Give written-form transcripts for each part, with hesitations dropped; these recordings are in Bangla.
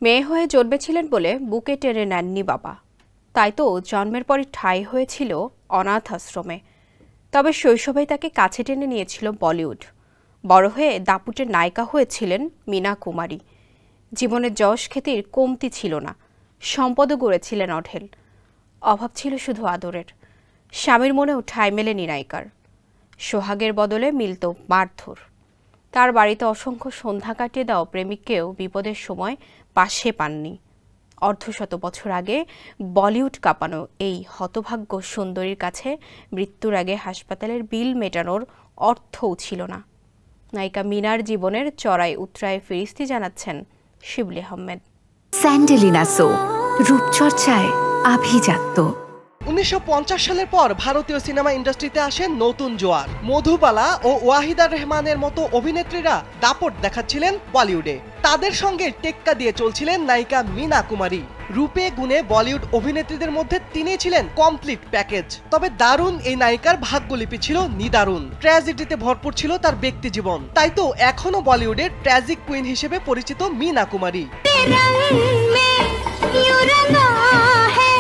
মেয়ে হয়ে জন্মেছিলেন বলে বুকে টেনে নেননি বাবা, তাই তো জন্মের পরই ঠাঁই হয়েছিল অনাথ আশ্রমে। তবে শৈশবেই তাকে কাছে টেনে নিয়েছিল বলিউড। বড় হয়ে দাপুটের নায়িকা হয়েছিলেন মীনা কুমারী। জীবনের যশ খ্যাতির কমতি ছিল না, সম্পদও গড়েছিলেন অঢেল। অভাব ছিল শুধু আদরের। স্বামীর মনেও ঠাঁই মেলেনি নায়িকার। সোহাগের বদলে মিলত মারধর। তার বাড়িতে অসংখ্য সন্ধ্যা কাটিয়ে দেওয়া প্রেমিককেও বিপদের সময় পাশে পাননি। অর্ধশত বছর আগে বলিউড কাঁপানো এই হতভাগ্য সুন্দরীর কাছে মৃত্যুর আগে হাসপাতালের বিল মেটানোর অর্থও ছিল না। নায়িকা মীনার জীবনের চড়াই উতরায় ফিরিস্তি জানাচ্ছেন শিবলি আহমেদ। স্যান্ডেলিনা সো, রূপচর্চায় আভিজাত্য। 1950 সালের পর ভারতীয় সিনেমা ইন্ডাস্ট্রিতে আসেন নতুন জোয়ার। মধুবালা ও ওয়াহিদা রেহমানের মতো অভিনেত্রীরা দাপট দেখাচ্ছিলেন বলিউডে। তাদের সঙ্গে টেক্কা দিয়ে চলছিলেন নায়িকা মীনা কুমারী। রূপে গুণে বলিউড অভিনেত্রীদের মধ্যে তিনিই ছিলেন কমপ্লিট প্যাকেজ। তবে দারুণ এই নায়িকার ভাগ্যলিপি ছিল নিদারুণ। ট্র্যাজেডিতে ভরপুর ছিল তার ব্যক্তি জীবন। তাই তো এখনো বলিউডের ট্র্যাজিক কুইন হিসেবে পরিচিত মীনা কুমারী।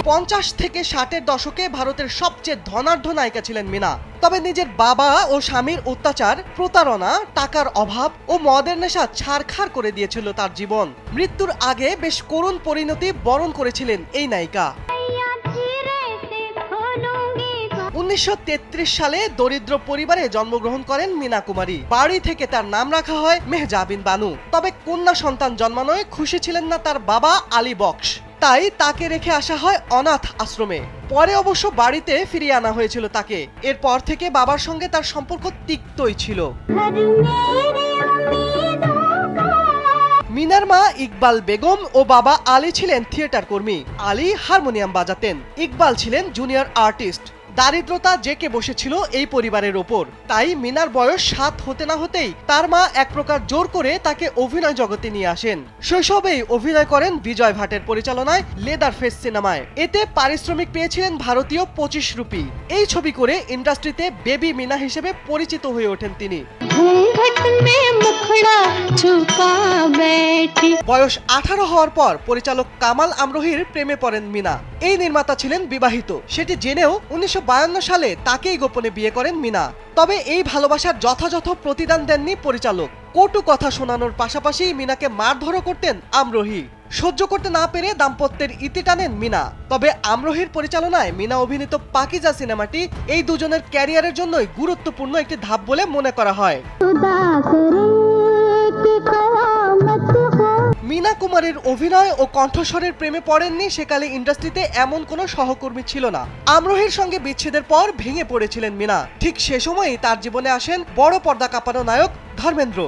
50 থেকে 60-এর দশকে ভারতের সবচেয়ে ধনাঢ্য নায়িকা ছিলেন মীনা। তবে নিজের বাবা ও স্বামীর অত্যাচার, প্রতারণা, টাকার অভাব ও মদের নেশা ছারখার করে দিয়েছিল তার জীবন। মৃত্যুর আগে বেশ করুণ পরিণতি বরণ করেছিলেন এই নায়িকা। 1933 সালে দরিদ্র পরিবারে জন্মগ্রহণ করেন মীনা কুমারী। বাড়ি থেকে তার নাম রাখা হয় মেহজাবিন বানু। তবে কন্যা সন্তান জন্মানোয় খুশি ছিলেন না তার বাবা আলী বক্স। তাই তাকে রেখে আসা হয় অনাথ আশ্রমে। পরে অবশ্য বাড়িতে ফিরিয়ে আনা হয়েছিল তাকে। এরপর থেকে বাবার সঙ্গে তার সম্পর্ক তিক্তই ছিল। মীনার মা ইকবাল বেগম ও বাবা আলী ছিলেন থিয়েটার কর্মী। আলী হারমোনিয়াম বাজাতেন, ইকবাল ছিলেন জুনিয়র আর্টিস্ট। দারিদ্রতা জেঁকে বসেছিল এই পরিবারের ওপর। তাই মীনার বয়স 7 হতে না হতেই তার মা এক প্রকার জোর করে তাকে অভিনয় জগতে নিয়ে আসেন। শৈশবেই অভিনয় করেন বিজয় ভাটের পরিচালনায় লেদার ফেস সিনেমায়। এতে পারিশ্রমিক পেয়েছিলেন ভারতীয় 25 রুপি। এই ছবি করে ইন্ডাস্ট্রিতে বেবি মীনা হিসেবে পরিচিত হয়ে ওঠেন তিনি। বয়স 18 হওয়ার পর পরিচালক কামাল আমরোহীর প্রেমে পড়েন মীনা। এই নির্মাতা ছিলেন বিবাহিত, সেটি জেনেও 1952 সালে তাকেই গোপনে বিয়ে করেন মীনা। তবে এই ভালোবাসার যথাযথ প্রতিদান দেননি পরিচালক। কটু কথা শোনানোর পাশাপাশি মীনাকে মারধরও করতেন আমরোহী। সহ্য করতে না পেরে দাম্পত্যের ইতি টানেন মীনা। তবে আমরোহীর পরিচালনায় মীনা অভিনীত পাকিজা সিনেমাটি এই দুজনের ক্যারিয়ারের জন্যই গুরুত্বপূর্ণ একটি ধাপ বলে মনে করা হয়। মীনা কুমারীর অভিনয় ও কণ্ঠস্বরের প্রেমে পড়েননি সেকালে ইন্ডাস্ট্রিতে এমন কোনো সহকর্মী ছিল না। আমরোহীর সঙ্গে বিচ্ছেদের পর ভেঙে পড়েছিলেন মীনা। ঠিক সে সময়ই তার জীবনে আসেন বড় পর্দা কাঁপানো নায়ক ধর্মেন্দ্র।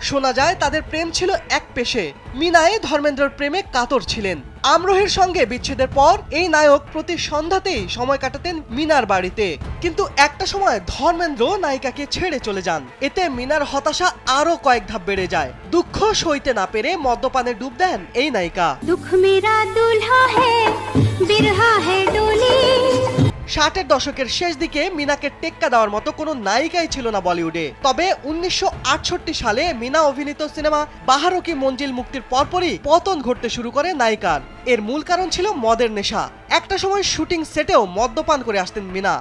শোনা যায় তাদের প্রেম ছিল এক পেশে। মীনাই ধর্মেন্দ্রর প্রেমে কাতর ছিলেন। আমরোহীর সঙ্গে বিচ্ছেদের পর এই নায়ক প্রতি সন্ধ্যাতেই সময় কাটাতেন মীনার বাড়িতে। কিন্তু একটা সময় ধর্মেন্দ্র নায়িকাকে ছেড়ে চলে যান। এতে মীনার হতাশা আরো কয়েক ধাপ বেড়ে যায়। দুঃখ সইতে না পেরে মদ্যপানে ডুব দেন এই নায়িকা। 60-এর দশকের শেষ দিকে মীনাকে টেক্কা দেওয়ার মতো কোনো নায়িকাই ছিল না বলিউডে। তবে 1968 সালে মীনা অভিনীত সিনেমা বাহারো কি মঞ্জিল মুক্তির পরপরই পতন ঘটতে শুরু করে নায়িকার। এর মূল কারণ ছিল মদের নেশা। একটা সময় শুটিং সেটেও মদ্যপান করে আসতেন মীনা।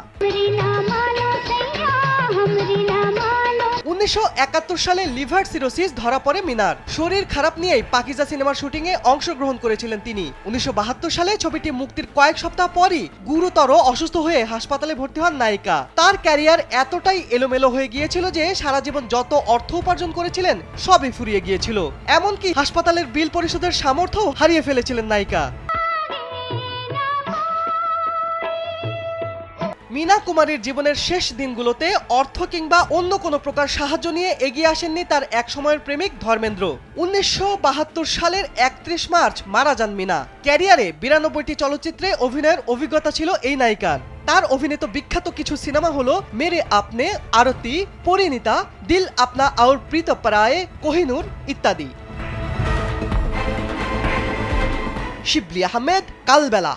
1971 সালে লিভার সিরোসিস ধরা পড়ে মীনার। শরীর খারাপ নিয়েই পাকিজা সিনেমার শুটিং এ অংশগ্রহণ করেছিলেন তিনি। 1972 সালে ছবিটি মুক্তির কয়েক সপ্তাহ পরই গুরুতর অসুস্থ হয়ে হাসপাতালে ভর্তি হন নায়িকা। তার ক্যারিয়ার এতটাই এলোমেলো হয়ে গিয়েছিল যে সারা জীবন যত অর্থ উপার্জন করেছিলেন সবই ফুরিয়ে গিয়েছিল। এমনকি হাসপাতালের বিল পরিশোধের সামর্থ্য হারিয়ে ফেলেছিলেন নায়িকা। মীনা কুমারীর জীবনের শেষ দিনগুলোতে অর্থ কিংবা অন্য কোনো প্রকার সাহায্য নিয়ে এগিয়ে আসেননি তার এক সময়ের প্রেমিক ধর্মেন্দ্র। 1972 সালের 31 মার্চ মারা যান মীনা। ক্যারিয়ারে 92টি চলচ্চিত্রে অভিনয়ের অভিজ্ঞতা ছিল এই নায়িকার। তার অভিনীত বিখ্যাত কিছু সিনেমা হলো মেরে আপনে, আরতি, পরিণীতা, দিল আপনা और प्रीत पराये, কোহিনূর ইত্যাদি। শিবলি আহমেদ, কালবেলা।